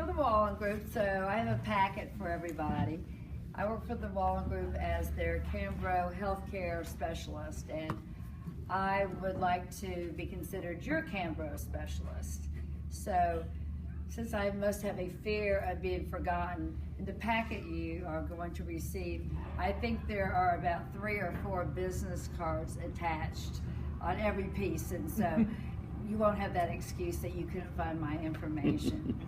for the Wallen Group, so I have a packet for everybody. I work for the Wallen Group as their Cambro healthcare specialist, and I would like to be considered your Cambro specialist. So, since I must have a fear of being forgotten, in the packet you are going to receive, I think there are about 3 or 4 business cards attached on every piece, and so you won't have that excuse that you couldn't find my information.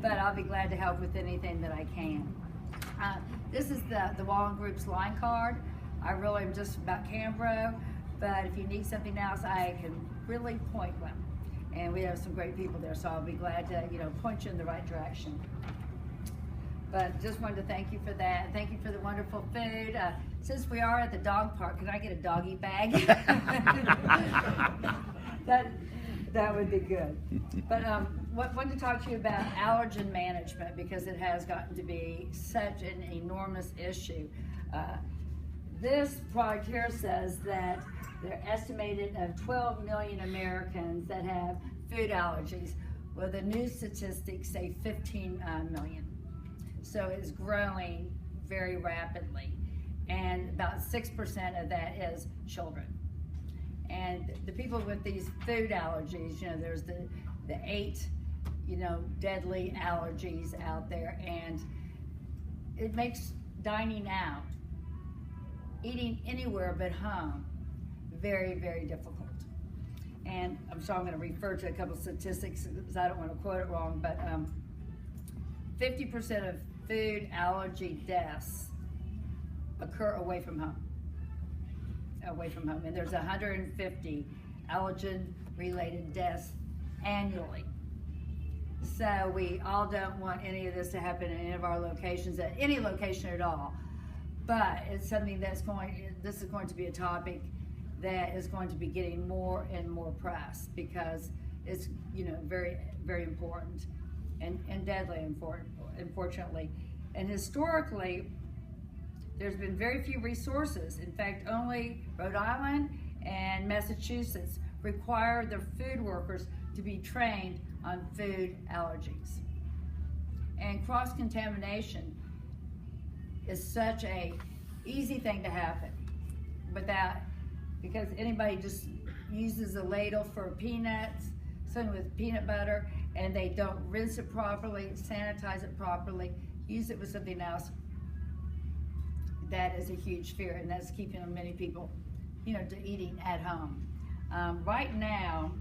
But I'll be glad to help with anything that I can. This is the Wallen Group's line card. I really am just about Cambro, but if you need something else, I can really point them. And we have some great people there, so I'll be glad to, point you in the right direction. But just wanted to thank you for that. Thank you for the wonderful food. Since we are at the dog park, can I get a doggy bag? That would be good. But wanted to talk to you about allergen management because it has gotten to be such an enormous issue. This product here says that they're estimated of 12 million Americans that have food allergies. Well, the new statistics say 15 million. So it's growing very rapidly. And about 6% of that is children. And the people with these food allergies, there's the 8, deadly allergies out there, and it makes dining out, eating anywhere but home, very, very difficult. And I'm sorry, I'm going to refer to a couple of statistics because I don't want to quote it wrong, but 50% of food allergy deaths occur away from home. And there's 150 allergen-related deaths annually. So we all don't want any of this to happen in any of our locations, at any location at all. But it's something this is going to be a topic that is going to be getting more and more press because it's, very, very important and deadly important, unfortunately. And historically, there's been very few resources. In fact, only Rhode Island and Massachusetts require their food workers to be trained on food allergies. And cross-contamination is such a easy thing to happen because anybody just uses a ladle for peanuts, something with peanut butter, and they don't rinse it properly, sanitize it properly, use it with something else. That is a huge fear, and that's keeping many people, to eating at home. Right now,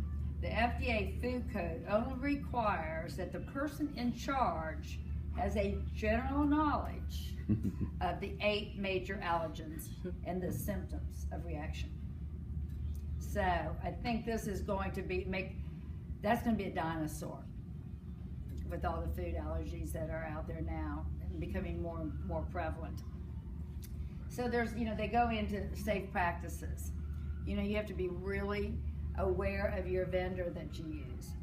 the FDA Food Code only requires that the person in charge has a general knowledge of the 8 major allergens and the symptoms of reaction. So I think this is going to be that's going to be a dinosaur with all the food allergies that are out there now and becoming more and more prevalent. So there's, they go into safe practices. You have to be really aware of your vendor that you use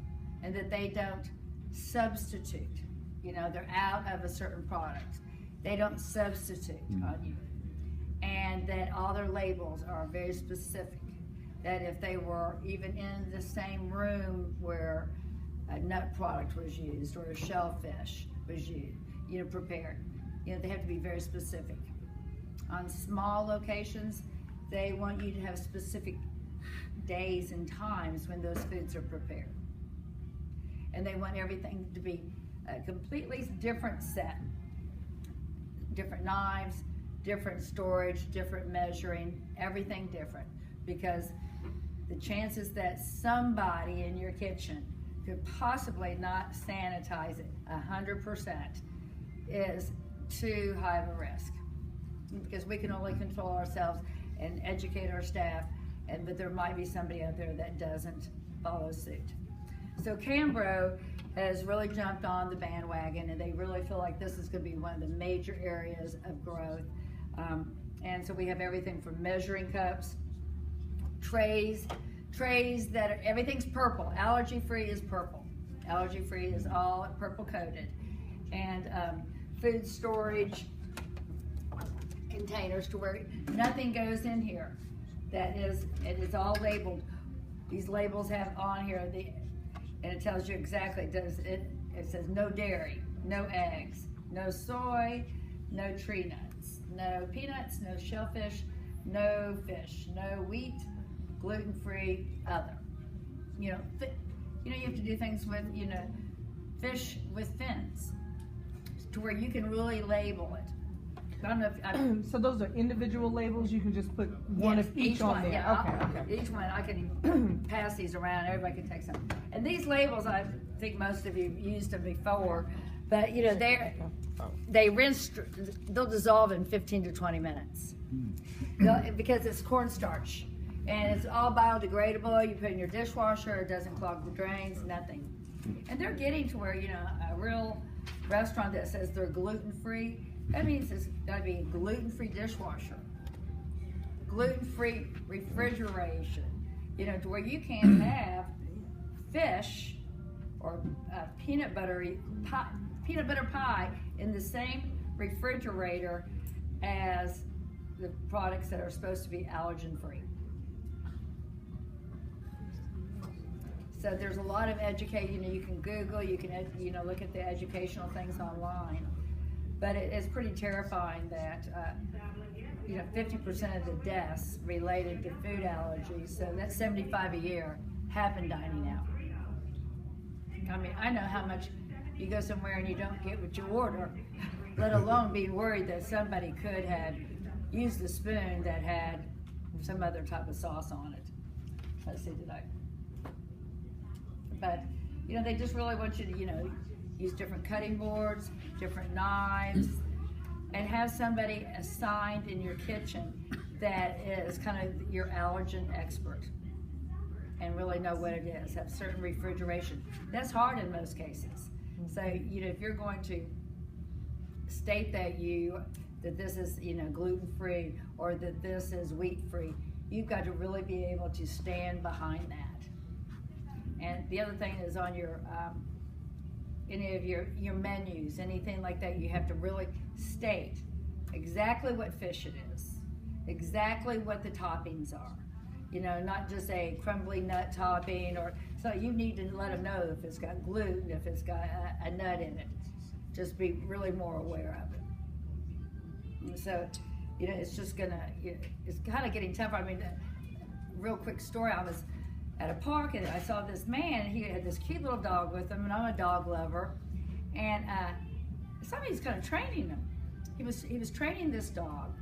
and that they don't substitute. They're out of a certain product. They don't substitute on you. And that all their labels are very specific. That if they were even in the same room where a nut product was used or a shellfish was used, prepared, they have to be very specific. On small locations, they want you to have specific days and times when those foods are prepared. And they want everything to be a completely different set. Different knives, different storage, different measuring, everything different. Because the chances that somebody in your kitchen could possibly not sanitize it 100% is too high of a risk. Because we can only control ourselves and educate our staff, but there might be somebody out there that doesn't follow suit. So Cambro has really jumped on the bandwagon, and they really feel like this is going to be one of the major areas of growth. And so we have everything from measuring cups, trays that everything's purple. Allergy-free is purple. Allergy-free is all purple coated. And food storage containers to where nothing goes in here. It is all labeled. These labels have on here, and it tells you exactly, it says no dairy, no eggs, no soy, no tree nuts, no peanuts, no shellfish, no fish, no wheat, gluten-free, other. You have to do things with, fish with fins, to where you can really label it. I don't know if so those are individual labels. You can just put one of each on there. Yeah, okay. Each one, I can pass these around. Everybody can take some. And these labels, I think most of you used them before, but they rinse. They'll dissolve in 15 to 20 minutes because it's cornstarch, and it's all biodegradable. You put it in your dishwasher. It doesn't clog the drains. Nothing. And they're getting to where a real restaurant that says they're gluten-free. That means it's got to be a gluten-free dishwasher, gluten-free refrigeration, to where you can have fish or peanut butter pie in the same refrigerator as the products that are supposed to be allergen-free. So there's a lot of education. You can Google, you can look at the educational things online. But it's pretty terrifying that 50% of the deaths related to food allergies, so that's 75 a year, happen dining out. I mean, I know how much you go somewhere and you don't get what you order, let alone being worried that somebody could have used a spoon that had some other type of sauce on it. Let's see, but they just really want you to, use different cutting boards, different knives, and have somebody assigned in your kitchen that is kind of your allergen expert and really know what it is. Have certain refrigeration. That's hard in most cases. So, if you're going to state that this is, gluten-free or that this is wheat-free, you've got to really be able to stand behind that. And the other thing is on your any of your menus, anything like that, you have to really state exactly what fish it is, exactly what the toppings are. Not just a crumbly nut topping, so you need to let them know if it's got gluten, if it's got a nut in it. Just be really more aware of it. And so, it's just it's kind of getting tougher. I mean, real quick story, I was at a park and I saw this man. He had this cute little dog with him, and I'm a dog lover. And somebody's kind of training him. He was training this dog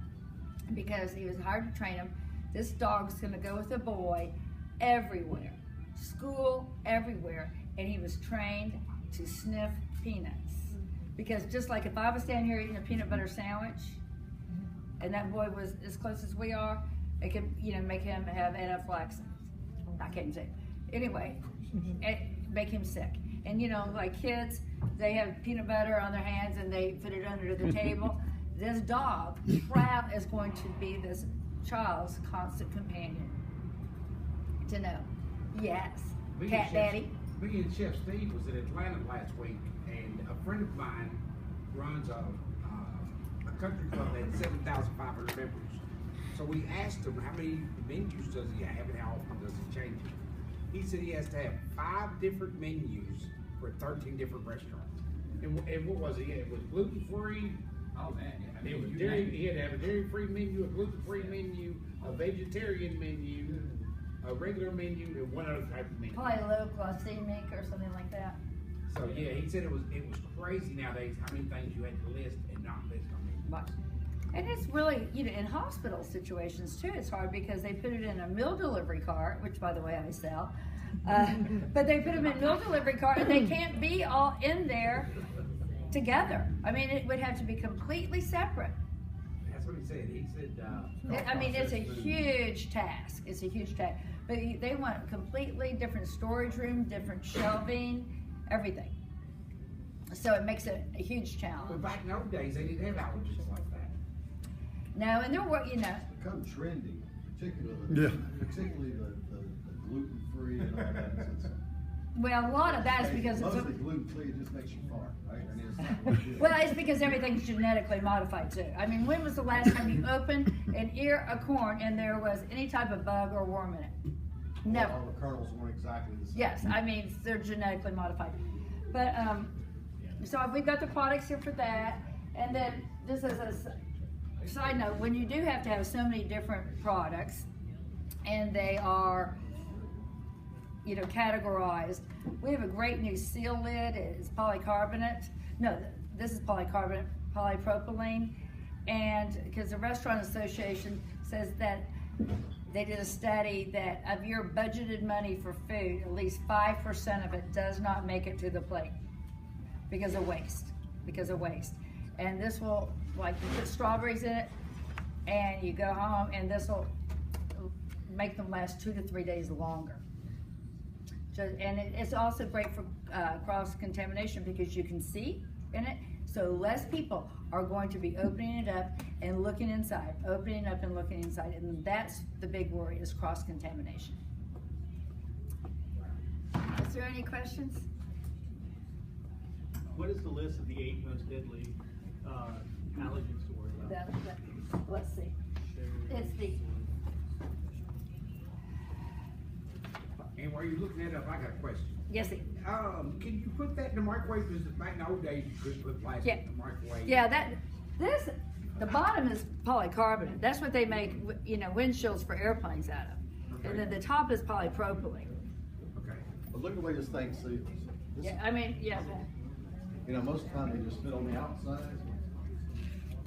because he was hired to train him. This dog's going to go with a boy everywhere, school, everywhere, and he was trained to sniff peanuts. Because just like if I was standing here eating a peanut butter sandwich, and that boy was as close as we are, it could make him have anaphylaxis. I can't say. Anyway, make him sick. And like kids, they have peanut butter on their hands and they put it under the table. This dog is going to be this child's constant companion. To know, yes, cat daddy. Me and Chef Steve was in Atlanta last week, and a friend of mine runs a country club that had 7,500 members. So we asked him how many menus does he have and how often does he change it. He said he has to have 5 different menus for 13 different restaurants. And what was it? It was gluten-free. Oh man, yeah. It was dairy. He had to have a dairy-free menu, a gluten-free menu, a vegetarian menu, a regular menu, and one other type of menu. Probably low glycemic or something like that. So yeah, he said it was crazy nowadays how many things you had to list and not list on menus. Right. And it's really, in hospital situations too, it's hard because they put it in a meal delivery cart, which by the way I sell, but they put them in meal delivery cart and they can't be all in there together. I mean, it would have to be completely separate. That's what he said. He said, I mean, it's a huge task. It's a huge task. But they want completely different storage room, different shelving, everything. So it makes it a huge challenge. But back in those days, they didn't have allergens like that. No, and they're It's become trendy, particularly the gluten-free and all that. well, a lot of that is because mostly gluten-free just makes you fart, right? I mean, it's not legit. well, it's because everything's genetically modified too. I mean, when was the last time you opened an ear of corn and there was any type of bug or worm in it? Never. All the kernels weren't exactly the same. Yes, I mean, they're genetically modified. But So we've got the products here for that. And then just as a side note, when you do have to have so many different products and they are, you know, categorized, we have a great new seal lid. It's polycarbonate. No, this is polycarbonate, polypropylene. And because the Restaurant Association says that they did a study that of your budgeted money for food, at least 5% of it does not make it to the plate because of waste, And this will, like, you put strawberries in it and you go home and this will make them last 2 to 3 days longer. And it's also great for cross-contamination because you can see in it, so less people are going to be opening it up and looking inside, and that's the big worry, is cross-contamination. Is there any questions? What is the list of the 8 most deadly allergens to worry about? Let's see. It's the... And while you're looking that up, I got a question. Yes, sir. Can you put that in the microwave? Because back in the old days, you couldn't put plastic in the microwave. Yeah, the bottom is polycarbonate. That's what they make, you know, windshields for airplanes out of. Okay. And then the top is polypropylene. Okay. But look at the way this thing seals. Yeah, I mean, yeah. You know, most of the time they just fit on the outside.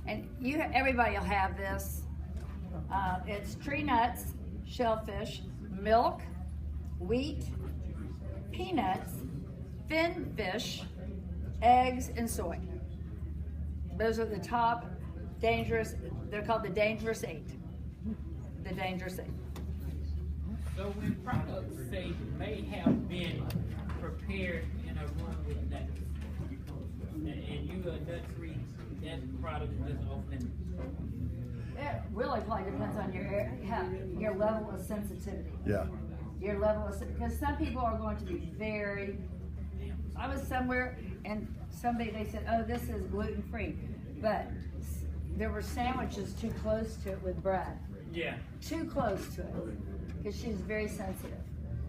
And everybody will have this. It's tree nuts, shellfish, milk, wheat, peanuts, fin fish, eggs, and soy. Those are the top dangerous, they're called the dangerous 8. The dangerous 8. So when products say may have been prepared in a room with nuts, and you are nut-free, that product is open. It really probably depends on your level of sensitivity. Yeah. Your level of, because some people are going to be very, I was somewhere and they said, oh, this is gluten-free, but there were sandwiches too close to it with bread. Yeah. Too close to it, because she's very sensitive,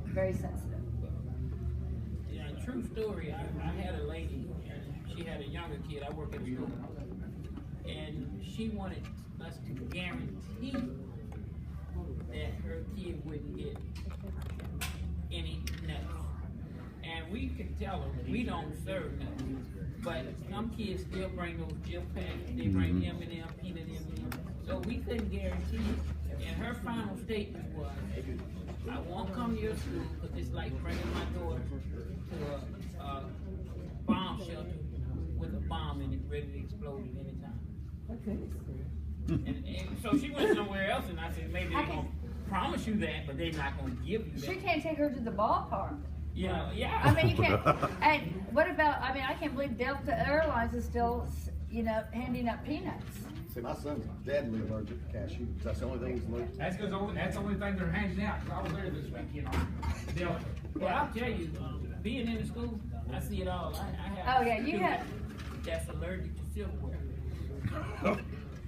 very sensitive. Yeah, true story. I had a lady, and she had a younger kid. I work at a school, and she wanted us to guarantee that her kid wouldn't get any nuts. And we could tell her we don't serve nuts, but some kids still bring those Jill packs. They bring M&M, peanut M&M. So we couldn't guarantee it. And her final statement was, I won't come to your school because it's like bringing my daughter to a bomb shelter with a bomb in it ready to explode at any time. Okay. And so she went somewhere else, and I said, maybe they're going to promise you that, but they're not going to give you that. She can't take her to the ballpark. Yeah, yeah. I mean, you can't. And what about, I mean, I can't believe Delta Airlines is still, you know, handing out peanuts. See, my son's deadly allergic to cashews. That's the only thing he's allergic to. That's because that's the only thing they're handing out. 'Cause I was there this week, you know. Well, I'll tell you, being in the school, I see it all. I have Oh, yeah, you student have. that's allergic to silverware.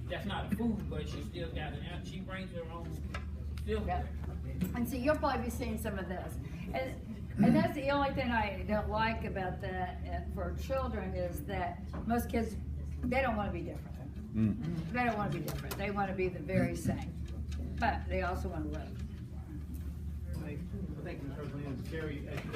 That's not a food, but she still got it. She brings her own silverware. And so you'll probably be seeing some of this. And that's the only thing I don't like about that for children is that most kids, they don't want to be different. They don't want to be different. They want to be the very same. But they also want to live. Thank you, Rosalie. It's very educational.